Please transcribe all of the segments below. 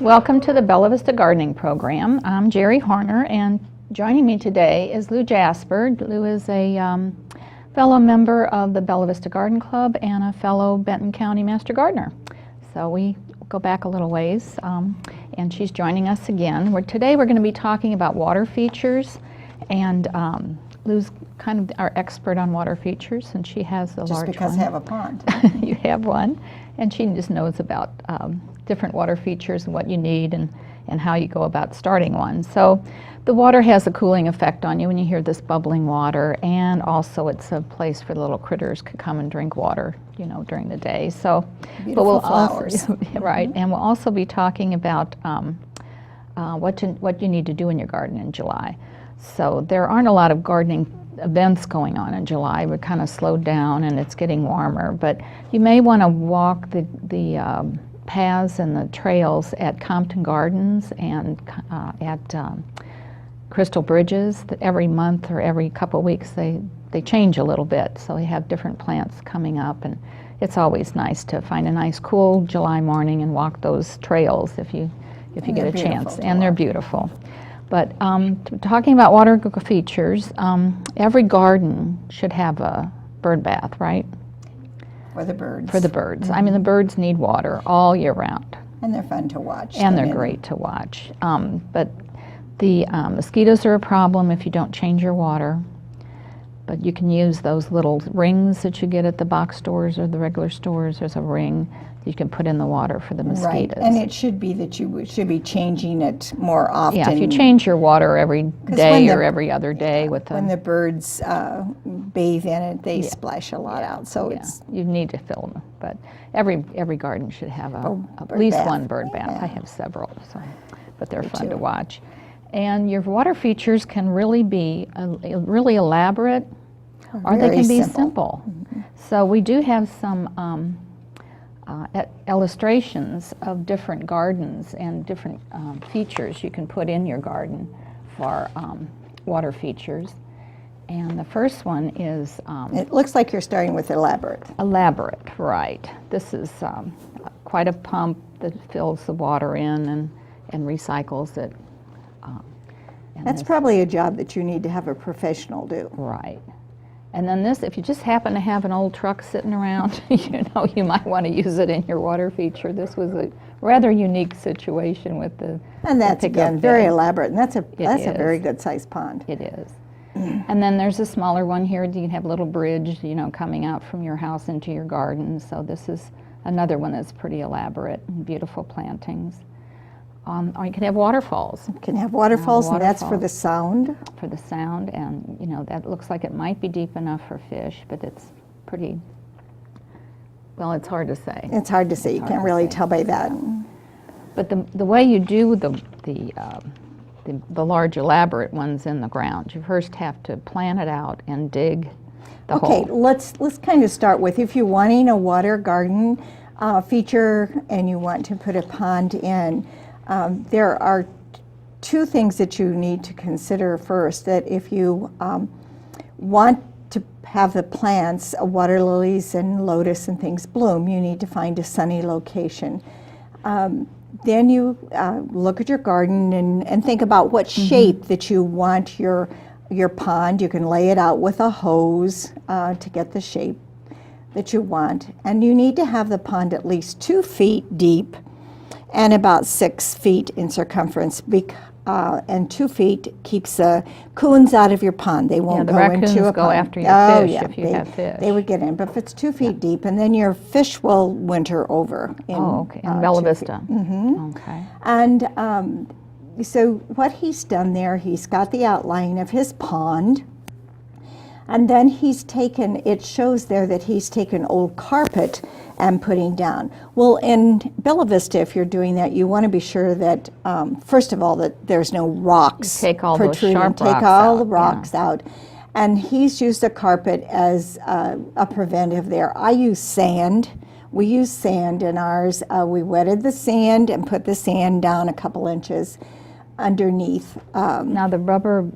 Welcome to the Bella Vista Gardening Program. I'm Jerry Horner, and joining me today is Lou Jasper. Lou is a fellow member of the Bella Vista Garden Club and a fellow Benton County Master Gardener. So we go back a little ways, and she's joining us again. Today we're going to be talking about water features, and Lou's kind of our expert on water features, and she has the large one. Just because I have a pond. You have one, and she just knows about different water features and what you need and how you go about starting one. So the water has a cooling effect on you when you hear this bubbling water, and also it's a place for the little critters to come and drink water, you know, during the day. So, beautiful flowers. Right, and we'll also be talking about what you need to do in your garden in July. So there aren't a lot of gardening events going on in July. We're kind of slowed down and it's getting warmer, but you may want to walk the paths and the trails at Compton Gardens and at Crystal Bridges. That every month or every couple of weeks they change a little bit, so they have different plants coming up, and it's always nice to find a nice cool July morning and walk those trails if you get a chance, and they're beautiful. But talking about water features, every garden should have a bird bath, right? For the birds. For the birds. I mean, the birds need water all year round. And they're fun to watch. And they're great to watch. But the mosquitoes are a problem if you don't change your water. But you can use those little rings that you get at the box stores or the regular stores. There's a ring you can put in the water for the mosquitoes. Right, and it should be that you should be changing it more often. Yeah, if you change your water every day or every other day when the birds bathe in it, they splash a lot out. So you need to fill them. But every garden should have at least one bird bath. I have several, but they're fun to watch. And your water features can really be really elaborate, or they can be simple. Mm-hmm. So we do have some illustrations of different gardens and different features you can put in your garden for water features. And the first one is... it looks like you're starting with elaborate. Elaborate, right. This is quite a pump that fills the water in and recycles it. That's probably a job that you need to have a professional do. Right. And then this, if you just happen to have an old truck sitting around, you might want to use it in your water feature. This was a rather unique situation with the And that's, again, very elaborate. And that's a very good sized pond. It is. And then there's a smaller one here. You can have a little bridge, coming out from your house into your garden. So this is another one that's pretty elaborate and beautiful plantings. Or you can have waterfalls. You can have waterfalls, and that's for the sound. For the sound, and that looks like it might be deep enough for fish, but it's pretty, well, it's hard to say. It's hard to say. You can't really tell by that. But the way you do the large elaborate ones in the ground, you first have to plant it out and dig the hole. Okay, let's kind of start with, if you're wanting a water garden feature and you want to put a pond in, there are two things that you need to consider first. That if you want to have the plants, water lilies and lotus and things bloom, you need to find a sunny location. Then you look at your garden and think about what shape that you want your pond. You can lay it out with a hose to get the shape that you want. And you need to have the pond at least 2 feet deep and about 6 feet in circumference, and 2 feet keeps coons out of your pond. They won't go into a pond. Go after your fish if you have fish. They would get in, but if it's 2 feet deep, and then your fish will winter over. In Bella Vista. Mm-hmm. Okay. And so what he's done there, he's got the outline of his pond, And then he's taken, it shows there that he's taken old carpet and putting down. Well, in Bella Vista, if you're doing that, you want to be sure that, first of all, that there's no rocks Take all those protruding. sharp Take rocks all out, the rocks out. And he's used a carpet as a preventive there. I use sand. We use sand in ours. We wetted the sand and put the sand down a couple inches underneath. Now the rubber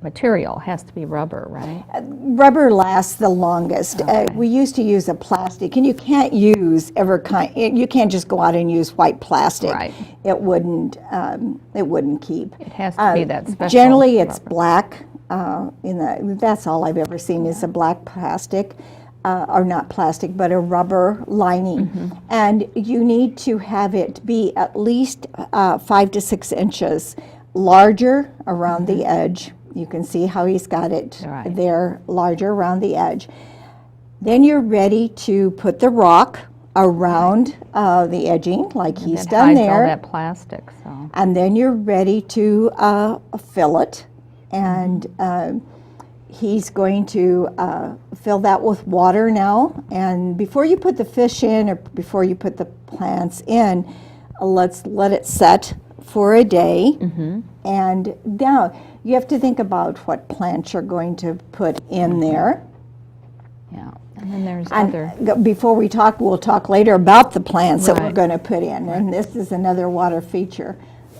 material has to be rubber, right? Rubber lasts the longest. Okay. We used to use a plastic, and you can't use you can't just go out and use white plastic. Right. It wouldn't keep. It has to be that special Generally, it's rubber. black. That's all I've ever seen is a black plastic, or not plastic, but a rubber lining. And you need to have it be at least 5 to 6 inches larger around the edge. You can see how he's got it Right. there, larger around the edge. Then you're ready to put the rock around the edging, like he's It done hides there. all that plastic, so. And then you're ready to fill it. And he's going to fill that with water now. And before you put the fish in, or before you put the plants in, let's let it set for a day. And now you have to think about what plants you're going to put in there. Yeah, and then there's And other. before we talk, we'll talk later about the plants that we're Right. going to put in. And this is another water feature.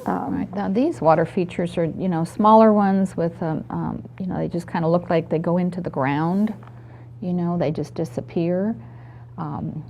Right. Now these water features are, smaller ones with, they just kind of look like they go into the ground. They just disappear.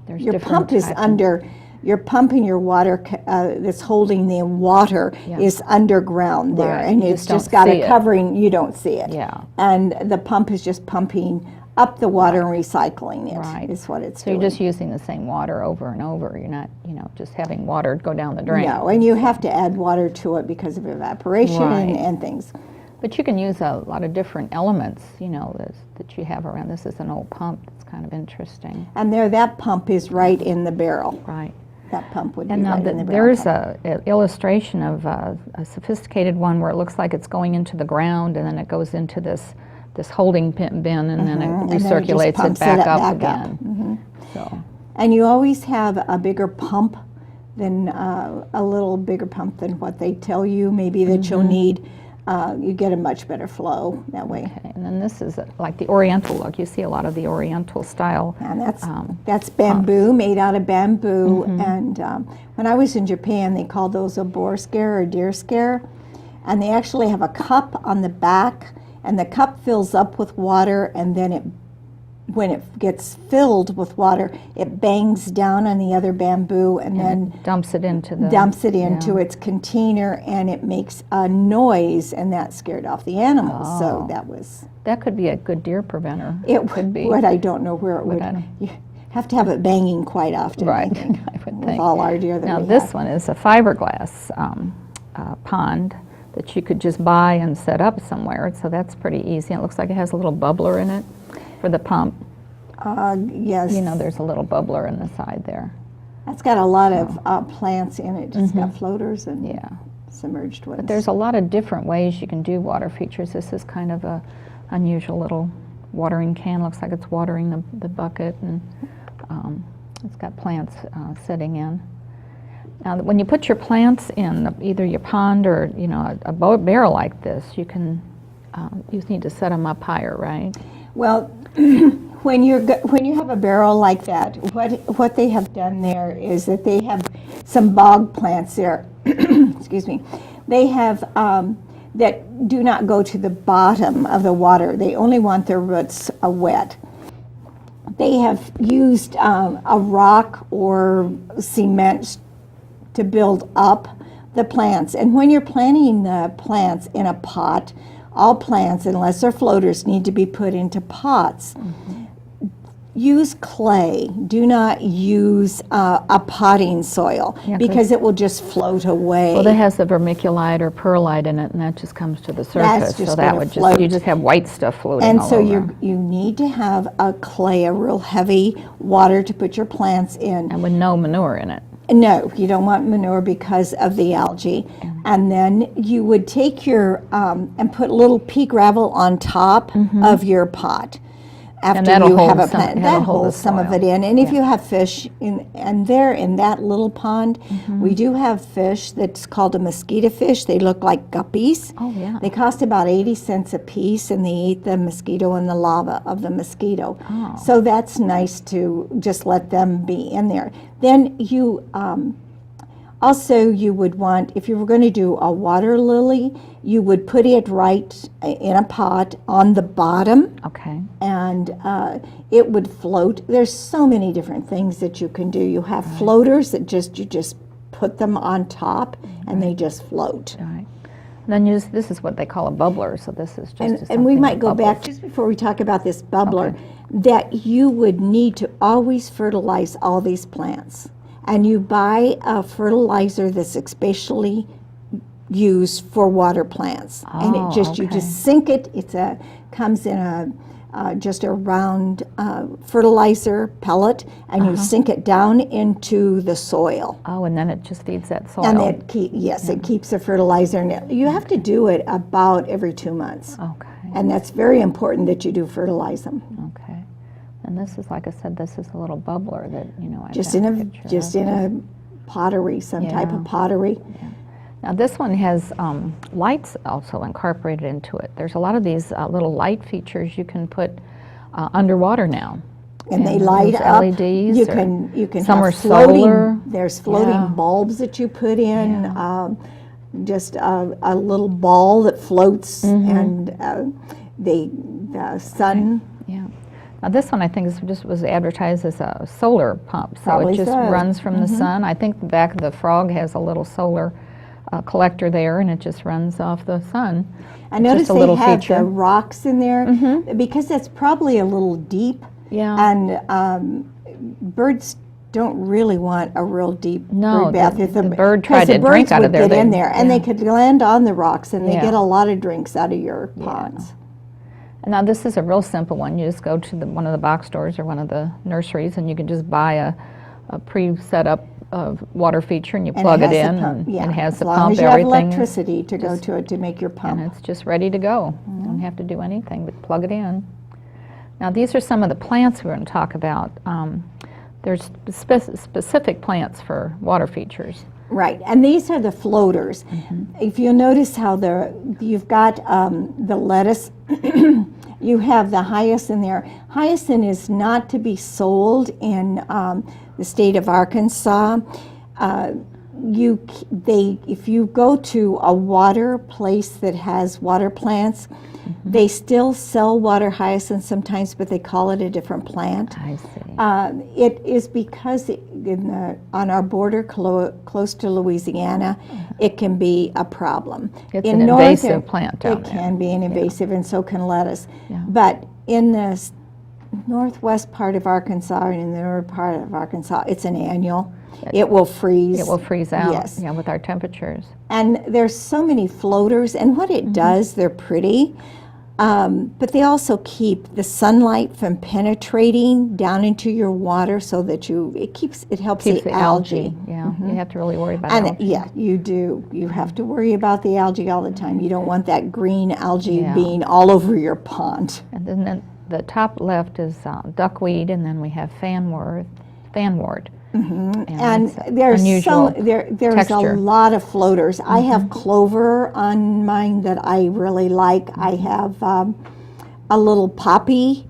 There's Your different pump is types. you're pumping your water that's holding the water Yeah. is underground there, Right, and you it's just don't just got see a it. covering, you don't see it. Yeah. And the pump is just pumping up the water and recycling it, Right. is what it's So doing. you're just using the same water over and over. You're not, just having water go down the drain. No, and you have to add water to it because of evaporation Right. and things. But you can use a lot of different elements, that you have around. This is an old pump. It's kind of interesting. And there, that pump is right in the barrel. Right. That pump would And be now right in the barrel. there's a illustration of a sophisticated one where it looks like it's going into the ground and then it goes into this holding bin and then it And then it just recirculates it pumps back up back up. again. So, And you always have a bigger pump than a little bigger pump than what they tell you maybe that you'll need. You get a much better flow that way. okay. And then this is like the Oriental look. You see a lot of the Oriental style. And that's bamboo, made out of bamboo. And when I was in Japan, they called those a boar scare or deer scare. And they actually have a cup on the back, and the cup fills up with water, and then when it gets filled with water, it bangs down on the other bamboo and then Dumps it into the... dumps it into its container, and it makes a noise, and that scared off the animals. So That could be a good deer preventer. it could be. What I don't know where it would. I don't- You have to have it banging quite often. Right, I think, I would with think. all our deer that Now we this have. one is a fiberglass pond that you could just buy and set up somewhere. So that's pretty easy. It looks like it has a little bubbler in it for the pump. Yes, There's a little bubbler in the side there. that's got a lot of plants in it. It's got floaters and Yeah. submerged ones. But there's a lot of different ways you can do water features. This is kind of a unusual little watering can. Looks like it's watering the bucket, and it's got plants sitting in. Now, when you put your plants in either your pond or a barrel like this, you can you need to set them up higher, right? Well, when you have a barrel like that, what they have done there is that they have some bog plants there. Excuse me. They have that do not go to the bottom of the water. They only want their roots wet. They have used a rock or cement to build up the plants. And when you're planting the plants in a pot, all plants, unless they're floaters, need to be put into pots. Use clay. Do not use a potting soil, Yeah, because it will just float away. Well, that has the vermiculite or perlite in it, and that just comes to the surface. just So that gonna would float. you just have white stuff floating And all so over. you need to have a clay, a real heavy water to put your plants in. And with no manure in it. No, you don't want manure because of the algae. And then you would take your, and put a little pea gravel on top of your pot after that'll you have hold a some- plant. that'll That hold the holds some of soil. it in. And if you have fish, and there in that little pond, we do have fish that's called a mosquito fish. They look like guppies. Oh, yeah. They cost about 80 cents a piece, and they eat the mosquito and the larva of the mosquito. Oh. So that's nice to just let them be in there. Then you, also you would want, if you were going to do a water lily, you would put it right in a pot on the bottom, Okay. and it would float. There's so many different things that you can do. You have floaters that you just put them on top, and they just float. All right. Then this is what they call a bubbler, so this is just And we something might that go back, bubbles. just before we talk about this bubbler, Okay. that you would need to always fertilize all these plants. And you buy a fertilizer that's especially used for water plants. And Oh, it just, you okay. just sink it, comes in just a round fertilizer pellet, and you sink it down into the soil. Oh, and then it just feeds that soil. And it it keeps the fertilizer in it. You have to do it about every 2 months. Okay. And that's very important that you do fertilize them. Okay. And this is, like I said, this is a little bubbler that, I Just found in a a picture just of. in a pottery, some type Yeah. of pottery. Now this one has lights also incorporated into it. There's a lot of these little light features you can put underwater now. And they And light those up. LEDs, You or can some have are floating. solar. There's floating Yeah. bulbs that you put in. Just a little ball that floats, and the sun. Yeah. Now this one I think was advertised as a solar pump, so Probably it just so. runs from the sun. I think the back of the frog has a little solar collector there, and it just runs off the sun. I It's noticed just a they little have feature. the rocks in there because that's probably a little deep. Yeah. And birds don't really want a real deep No, bird bath. the bird tried because the to drink birds out would of there, get in they- there, and they could land on the rocks, and they Yeah. get a lot of drinks out of your ponds. And now this is a real simple one. You just go to one of the box stores or one of the nurseries, and you can just buy a pre-set up water feature, and you plug it has the in, pump, and yeah. it has As the long pump, as you have everything. electricity to go to it to make your pump. And it's just ready to go. You don't have to do anything but plug it in. Now these are some of the plants we're going to talk about. There's specific plants for water features. Right, and these are the floaters. If you notice how you've got the lettuce, you have the hyacinth there. Hyacinth is not to be sold in the state of Arkansas. If you go to a water place that has water plants, they still sell water hyacinth sometimes, but they call it a different plant. I see. It is because on our border close to Louisiana, it can be a problem. It's an invasive plant down It there. can be an invasive, and so can lettuce. Yeah. But in the northwest part of Arkansas and in the northern part of Arkansas, it's an annual. It will freeze. It will freeze out. Yes. Yeah, with our temperatures. And there's so many floaters, and what it does, they're pretty, but they also keep the sunlight from penetrating down into your water, so that it helps Keeps the the algae. Yeah, you have to really worry about And algae. yeah, you do. You have to worry about the algae all the time. You don't want that green algae Yeah. being all over your pond. And then the top left is duckweed, and then we have fanwort. And it's there's unusual there's texture. a lot of floaters. I have clover on mine that I really like. I have a little poppy.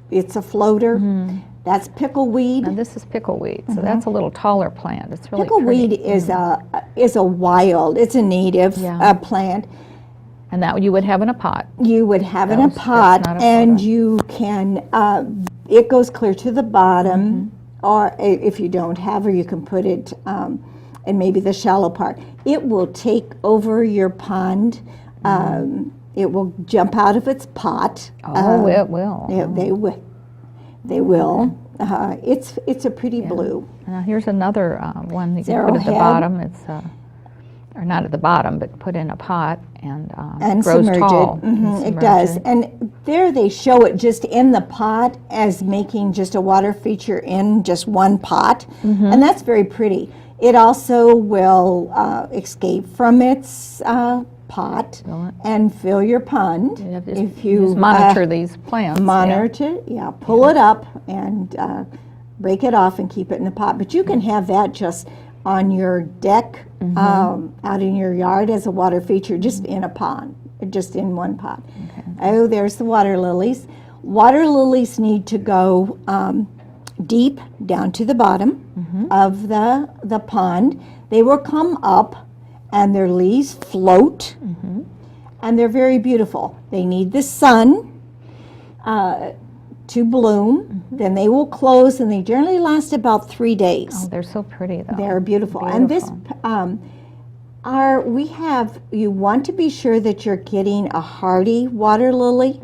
It's a floater. That's pickleweed. Now this is pickleweed, so that's a little taller plant. It's really Pickleweed pretty. is a wild. It's a native Yeah. plant. And that you would have in a pot. You would have in a That's pot, not a and photo. you can. It goes clear to the bottom, or if you don't have, or you can put it in maybe the shallow part. It will take over your pond. It will jump out of its pot. Oh, it will. Yeah, they will. They will. It's a pretty blue. Now here's another one that you can put at the Arrowhead. bottom. It's or not at the bottom, but put in a pot, and grows submerge tall. it. and It submerge does. it. And there they show it just in the pot as making just a water feature in just one pot. And that's very pretty. It also will escape from its pot Fill it. and fill your pond. You have to If you just monitor these plants. monitor it, pull it up and break it off and keep it in the pot. But you can have that just on your deck, out in your yard as a water feature, just in a pond, just in one pot. Oh, there's the water lilies. Water lilies need to go deep down to the bottom of the pond. They will come up and their leaves float, and they're very beautiful. They need the sun to bloom, then they will close, and they generally last about 3 days. Oh, they're so pretty, though. They're beautiful. And this, you want to be sure that you're getting a hardy water lily,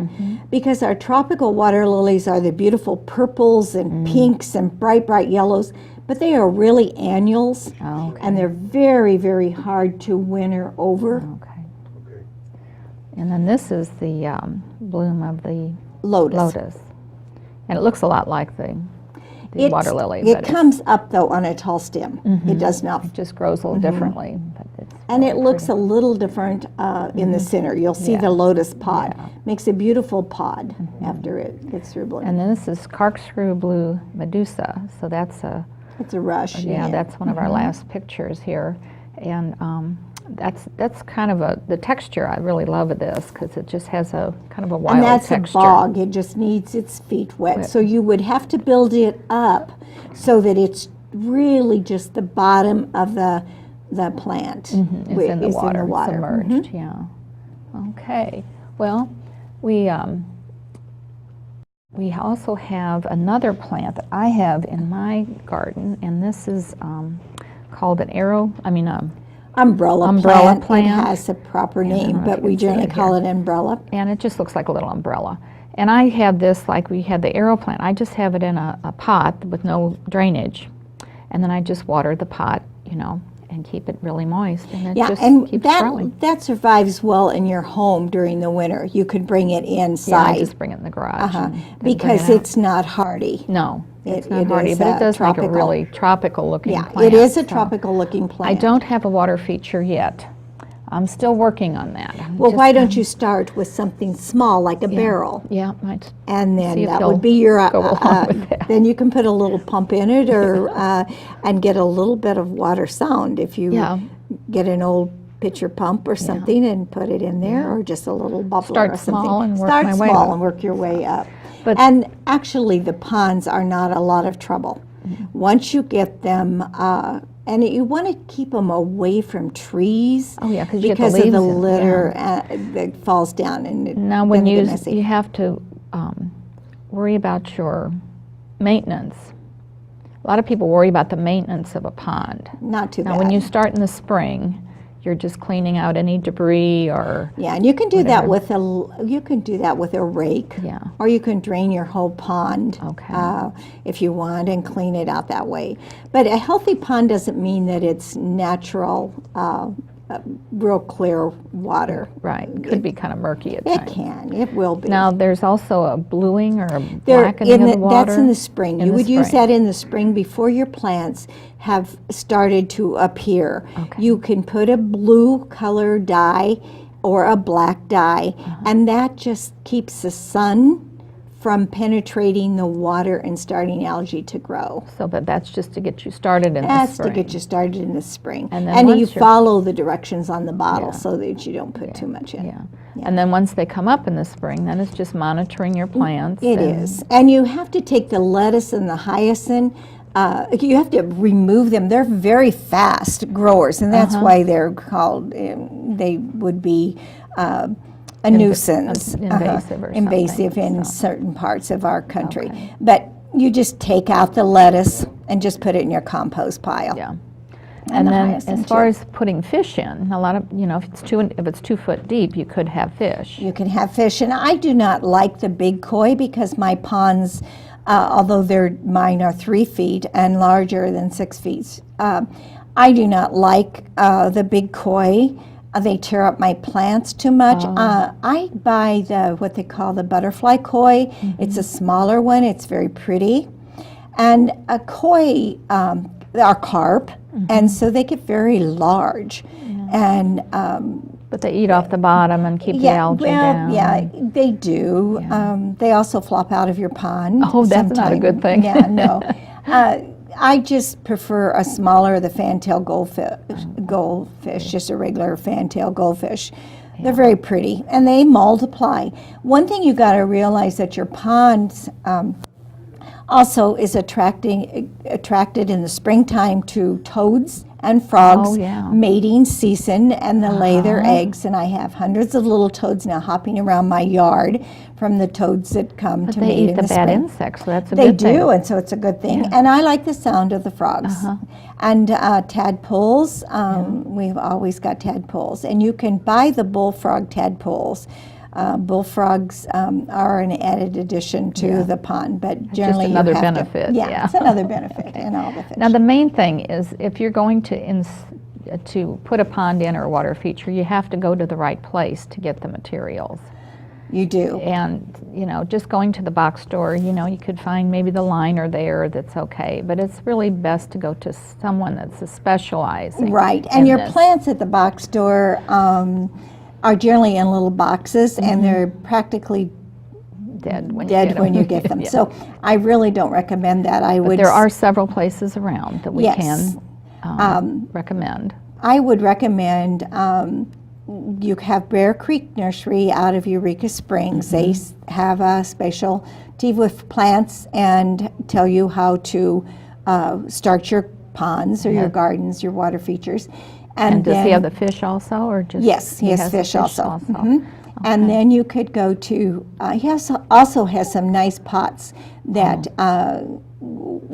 because our tropical water lilies are the beautiful purples and pinks and bright, bright yellows, but they are really annuals, Oh, okay. and they're very, very hard to winter over. Okay. And then this is the bloom of the Lotus. And it looks a lot like the water lily. It but comes up, though, on a tall stem. It does not. it just grows a little differently. But it's And really it looks pretty. a little different in the center. You'll see the lotus pod. Yeah. Makes a beautiful pod after it gets through blooming. And then this is corkscrew blue medusa. So that's a, It's a rush. that's one of our last pictures here. And that's kind of the texture I really love of this, because it just has a kind of a wild And that's texture. a bog. It just needs its feet wet. So you would have to build it up so that it's really just the bottom of the plant. It's in the water, submerged, yeah. Okay, well, we also have another plant that I have in my garden, and this is called an umbrella plant. It has a proper name, if but you we can see generally it call it umbrella. and it just looks like a little umbrella. And I have this, like we had the arrow plant, I just have it in a pot with no drainage. And then I just water the pot, and keep it really moist, and it just keeps growing. That survives well in your home during the winter. You could bring it Yeah, inside I just bring it in the garage. and because bring it out. it's not hardy. No, it's not it hardy, is, but it does tropical. make a really tropical looking Yeah, plant. it is a so tropical looking I plant. don't have a water feature yet. I'm still working on that. Well, why don't you start with something small like a barrel? Yeah, might. And then See if that he'll would be your, go along with that. then you can put a little pump in it or, and get a little bit of water sound if you Yeah. get an old pitcher pump or something and put it in there, or just a little bubbler Start or something. small and work Start my way small up. and work your way up. But- And actually, the ponds are not a lot of trouble. Once you get them, and you want to keep them away from trees. Oh, yeah, 'cause you get the because of the leaves in, litter that falls down and Now, when then they you get messy. you have to worry about your maintenance. A lot of people worry about the maintenance of a pond. Not too Now, bad. when you start in the spring, you're just cleaning out any debris or Yeah, and you can do that whatever. with a rake. Yeah. Or you can drain your whole pond Okay. if you want and clean it out that way. But a healthy pond doesn't mean that it's natural, real clear water. right. It could be kind of murky at It times. can. It will be. Now, there's also a bluing or a There- blackening of the water. That's in the spring. In You the would use spring. that in the spring before your plants have started to appear. Okay. You can put a blue color dye or a black dye, Uh-huh. and that just keeps the sun from penetrating the water and starting algae to grow. So, but that's just to get you started in the That's spring. to get you started in the spring. And then And you once you're- follow the directions on the bottle Yeah. so that you don't put too much in. Yeah. And then once they come up in the spring, then it's just monitoring your plants. It and- is. And you have to take the lettuce and the hyacinth, you have to remove them. They're very fast growers, and that's why they're called, they would be a nuisance. invasive or Invasive something, in so. certain parts of our country. Okay. But you just take out the lettuce and just put it in your compost pile. Yeah. And And the then hyacinth as far too. as putting fish in, a lot of, if it's 2 foot deep, you could have fish. You can have fish, and I do not like the big koi because my ponds, although mine are 3 feet and larger than 6 feet, I do not like the big koi They tear up my plants too much. I buy what they call the butterfly koi. It's a smaller one. It's very pretty. And a koi are carp, and so they get very large. And but they eat off the bottom and keep the algae down. Yeah, they do. They also flop out of your pond. Oh, that's not a good thing. Yeah, no. I just prefer a smaller, the fantail goldfish, just a regular fantail goldfish. They're very pretty, and they multiply. One thing you got to realize that your ponds also is attracted in the springtime to toads and frogs mating season, and they lay their eggs. And I have hundreds of little toads now hopping around my yard from the toads that come to mate in the spring. They eat the bad insects, so that's a good thing. They do, thing. and so it's a good thing. And I like the sound of the frogs. And tadpoles, we've always got tadpoles. And you can buy the bullfrog tadpoles. Bullfrogs are an added addition to the pond, but generally just another you have benefit. To, it's another benefit in all the fish. Now the main thing is, if you're going to put a pond in or a water feature, you have to go to the right place to get the materials. You do. And just going to the box store, you could find maybe the liner there that's okay, but it's really best to go to someone that's specializing. Right, and your plants at the box store are generally in little boxes, and they're practically dead when you get them. So I really don't recommend that. But there are several places around that we can recommend. I would recommend you have Bear Creek Nursery out of Eureka Springs. They have a specialty with plants and tell you how to start your ponds or your gardens, your water features. And does he have the fish also, or just? Yes, he has fish also. Okay. And then you could go to, he also has some nice pots that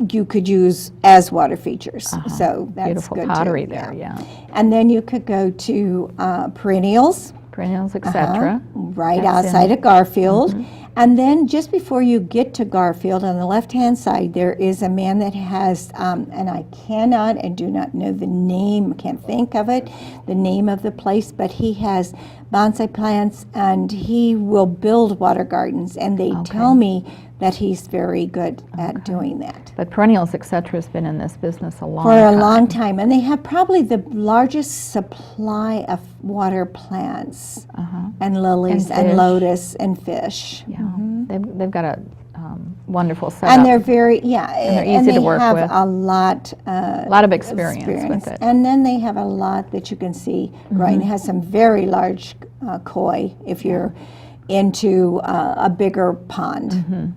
you could use as water features. So that's beautiful good pottery too. there, And then you could go to perennials, etc. Right outside of Garfield. And then just before you get to Garfield, on the left-hand side, there is a man that has, and I cannot and do not know the name, can't think of it, the name of the place, but he has bonsai plants, and he will build water gardens, and they tell me that he's very good at doing that. But Perennials, etc. has been in this business a long time. For a long time, and they have probably the largest supply of water plants and lilies and lotus and fish. They've got a wonderful setup. And they're very, and they're easy to work with. And they have a lot of experience with it. And then they have a lot that you can see growing. It has some very large koi if you're into a bigger pond.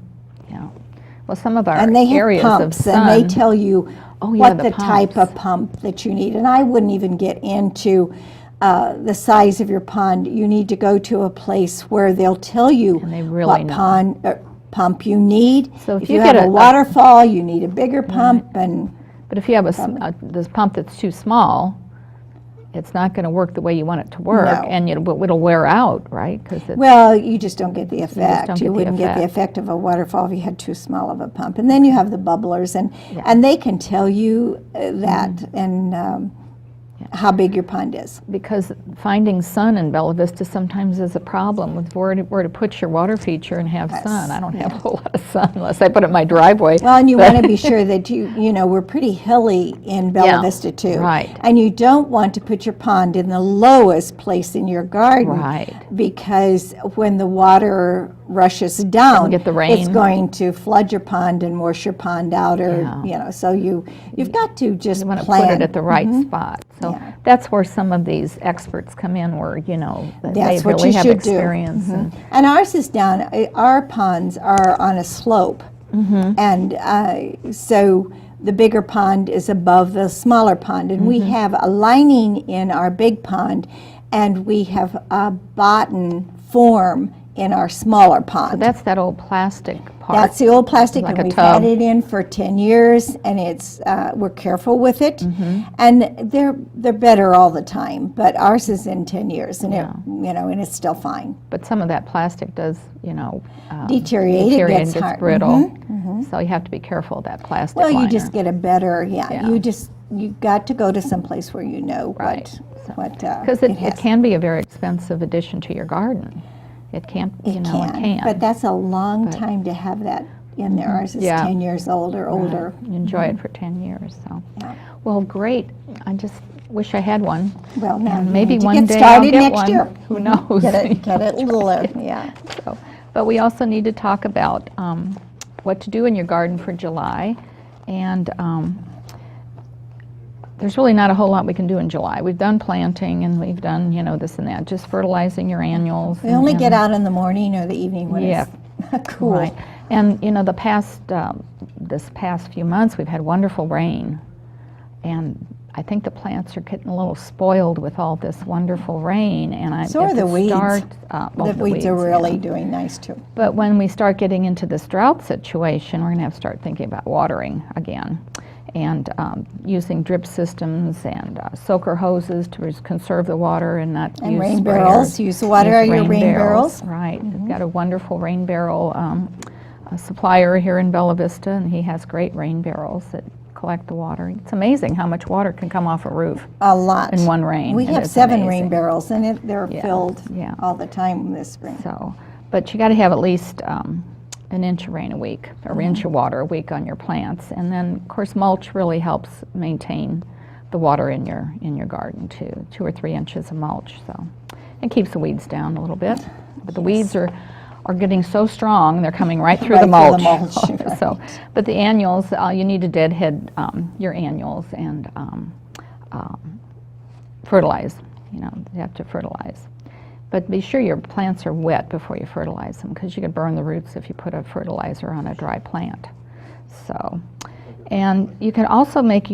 Well, some of our and they have areas pumps, of sun, and they tell you what the type pumps. of pump that you need. And I wouldn't even get into the size of your pond. You need to go to a place where they'll tell you what pump you need. So if you have a waterfall, you need a bigger pump. But if you have this pump that's too small, it's not going to work the way you want it to work, and it'll wear out, right? Well, you just don't get the effect. You wouldn't get the effect of a waterfall if you had too small of a pump. And then you have the bubblers, and they can tell you that and how big your pond is. Because finding sun in Bella Vista sometimes is a problem with where to put your water feature and have sun. I don't have a whole lot of sun unless I put it in my driveway. Well, and you want to be sure that we're pretty hilly in Bella Vista too. Right. And you don't want to put your pond in the lowest place in your garden. Right. Because when the water rushes down, get the rain. It's going to flood your pond and wash your pond out, or so you've got to just you want to plan. put it at the right spot. So that's where some of these experts come in, where they really have experience. And ours is down. Our ponds are on a slope, and so the bigger pond is above the smaller pond, and we have a lining in our big pond, and we have a bottom form in our smaller pond. So that's that old plastic part. That's the old plastic, Like and a we've tub. had it in for 10 years, and it's we're careful with it, Mm-hmm. and they're better all the time. But ours is in 10 years, and Yeah. and it's still fine. But some of that plastic does, Deteriorate, it deteriorate gets and gets hard. brittle. Mhm, So you have to be careful of that plastic Well, you liner. just get a better, Yeah. you got to go to some place where you know Right. what Because it it has. can be a very expensive addition to your garden. It can, it can. But that's a long But- time to have that in there. Ours is Yeah. 10 years old or older. You enjoy it for 10 years. So, Yeah. well, great. I just wish I had one. Well, now And you maybe need to one get day started I'll get next one. year. Who knows? Get it littler, yeah. So, but we also need to talk about what to do in your garden for July. And there's really not a whole lot we can do in July. We've done planting and we've done, this and that, just fertilizing your annuals. We only get out in the morning or the evening when Yeah. it's cool. Right. And, this past few months, we've had wonderful rain. And I think the plants are getting a little spoiled with all this wonderful rain. And So are if the it weeds. starts, The weeds are really yeah. doing nice too. But when we start getting into this drought situation, we're going to have to start thinking about watering again. And using drip systems and soaker hoses to conserve the water and not And use rain sprayers. barrels, use the water out of your rain barrels. Right. We've got a wonderful rain barrel supplier here in Bella Vista, and he has great rain barrels that collect the water. It's amazing how much water can come off a roof A lot. in one rain. We It have is 7 rain amazing. barrels, and they're Yeah, filled yeah. all the time this spring. So, but you got to have at least an inch of rain a week, or inch of water a week on your plants, and then of course mulch really helps maintain the water in your garden too. 2 or 3 inches of mulch, so it keeps the weeds down a little bit. But the weeds are getting so strong they're coming right through the Right mulch. through the mulch, So, but the annuals, you need to deadhead your annuals and fertilize. You have to fertilize. But be sure your plants are wet before you fertilize them, because you could burn the roots if you put a fertilizer on a dry plant. So, and you can also make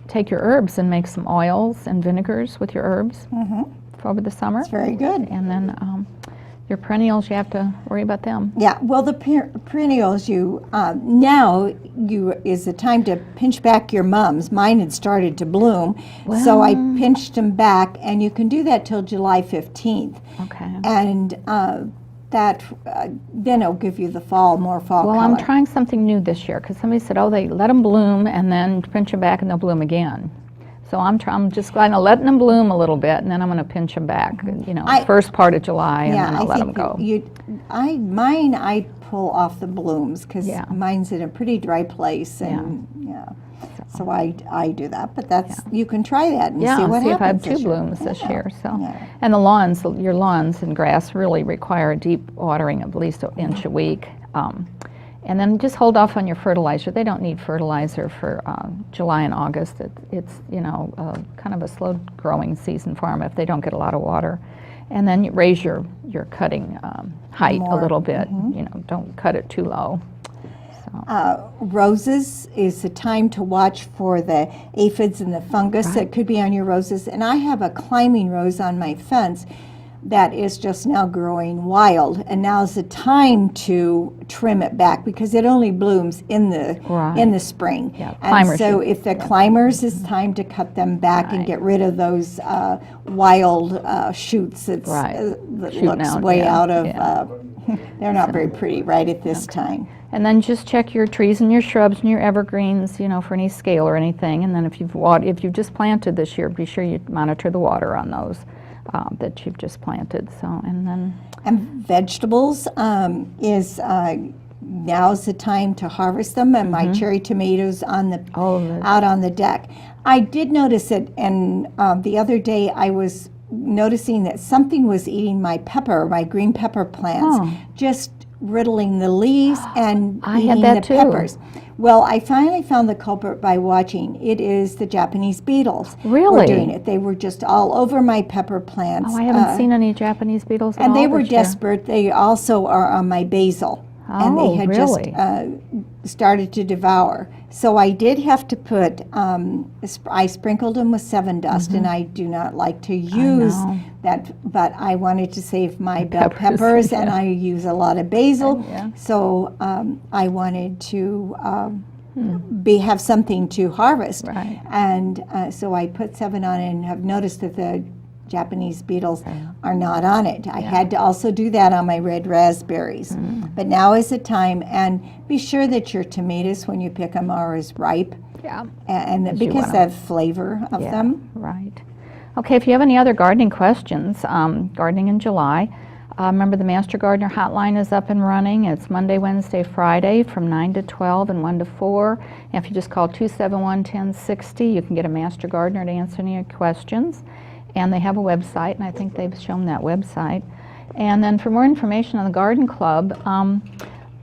take your herbs and make some oils and vinegars with your herbs for over the summer. It's very good. And then your perennials, you have to worry about them. Yeah, well, the perennials, now is the time to pinch back your mums. Mine had started to bloom, so I pinched them back, and you can do that till July 15th. Okay. And then it'll give you the more fall Well, color. I'm trying something new this year, because somebody said, they let them bloom and then pinch them back and they'll bloom again. So I'm just going to let them bloom a little bit, and then I'm going to pinch them back, first part of July, and then I'll let them go. Mine I pull off the blooms, because Yeah. mine's in a pretty dry place, and so I do that. But you can try that and see what see if I have happens 2 this year. blooms this year. So, Yeah. and your lawns and grass really require deep watering of at least an inch a week. And then just hold off on your fertilizer. They don't need fertilizer for July and August. It's kind of a slow growing season for them if they don't get a lot of water. And then you raise your cutting height a More. little bit. Don't cut it too low. Roses is the time to watch for the aphids and the fungus that could be on your roses. And I have a climbing rose on my fence that is just now growing wild, and now's the time to trim it back, because it only blooms in the spring. Yeah, and climbers so should- if the climbers, it's time to cut them back and Right. get rid of those wild shoots that Shooting looks out, way yeah, out of. yeah. They're not very pretty right at this time. And then just check your trees and your shrubs and your evergreens, for any scale or anything. And then if you've just planted this year, be sure you monitor the water on those that you've just planted. So, and then And vegetables now's the time to harvest them, and my cherry tomatoes out on the deck. I did notice it, and the other day I was noticing that something was eating my green pepper plants, just riddling the leaves and I had eating that the too. peppers. Well, I finally found the culprit by watching. It is the Japanese beetles. Really? Were doing it. They were just all over my pepper plants. I haven't seen any Japanese beetles at And all they were this year. desperate. They also are on my basil. and they Oh, had really? just started to devour. So I did have to put, I sprinkled them with 7 Dust, and I do not like to use know. that, but I wanted to save my bell Peppers, peppers, and yeah. I use a lot of basil. Yeah. So I wanted to have something to harvest. Right. And so I put 7 on it, and have noticed that the Japanese beetles are not on it. I had to also do that on my red raspberries. But now is the time, and be sure that your tomatoes, when you pick them, are as ripe, Yeah. and you because wanna- of flavor of Yeah, them. right. Okay, if you have any other gardening questions, gardening in July, remember the Master Gardener hotline is up and running. It's Monday, Wednesday, Friday from 9 to 12 and 1 to 4. And if you just call 271-1060, you can get a Master Gardener to answer any questions. And they have a website, and I think they've shown that website. And then for more information on the Garden Club,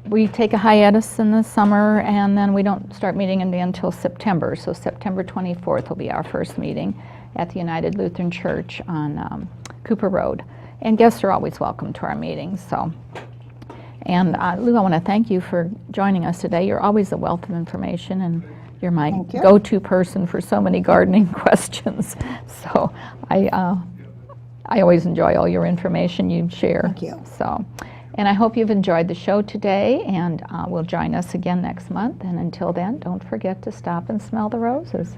we take a hiatus in the summer, and then we don't start meeting until September. So September 24th will be our first meeting at the United Lutheran Church on Cooper Road. And guests are always welcome to our meetings. So, and Lou, I want to thank you for joining us today. You're always a wealth of information, and you're my Thank you. go-to person for so many gardening questions. So I always enjoy all your information you share. Thank you. So, and I hope you've enjoyed the show today, and will join us again next month. And until then, don't forget to stop and smell the roses.